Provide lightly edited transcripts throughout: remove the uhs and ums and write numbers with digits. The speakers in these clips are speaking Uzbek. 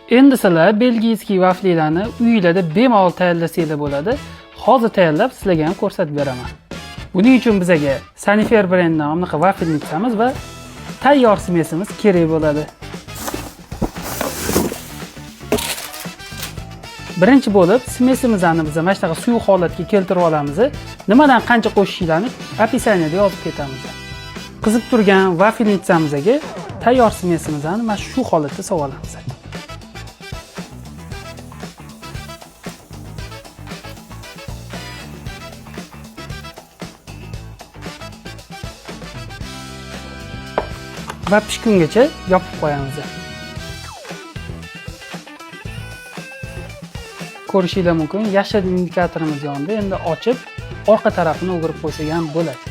Endi sizlar belgiyskiy vaflilarni uylarda bemalol tayyorlasanglar bo'ladi. Hozir tayyorlab sizlarga ham ko'rsatib beraman. Buning uchun bizga Sanifer brendining bunaqa vaflnitsamiz va tayyor smesimiz kerak bo'ladi. Birinchi bo'lib smesimizni biz mana shunaqa suyuq holatga keltirib olamiz. Nimadan qancha qo'shishinglarni opisaniyada yozib ketamiz. Qizib turgan vaflnitsamizga tayyor smesimizni mana shu holatda solamiz. Va pishgungacha yopib qo'yamiz. Ko'rishinglar mumkin, yashil indikatorimiz yondi. Endi ochib, orqa tarafini o'girib qo'ysak ham bo'ladi.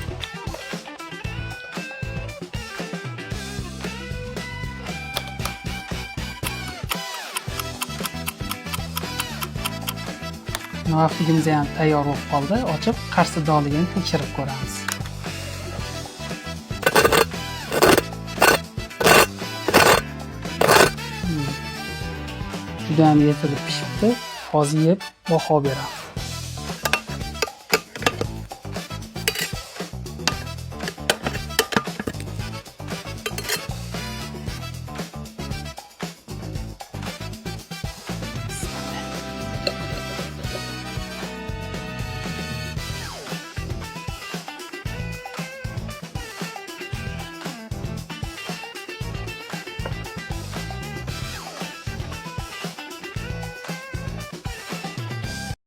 Vafligimiz ham tayyor bo'lib qoldi. Ochib, qarzdorligini tekshirib ko'ramiz. Juda ham yetilib pishibdi. Hozir yeb baho beramiz.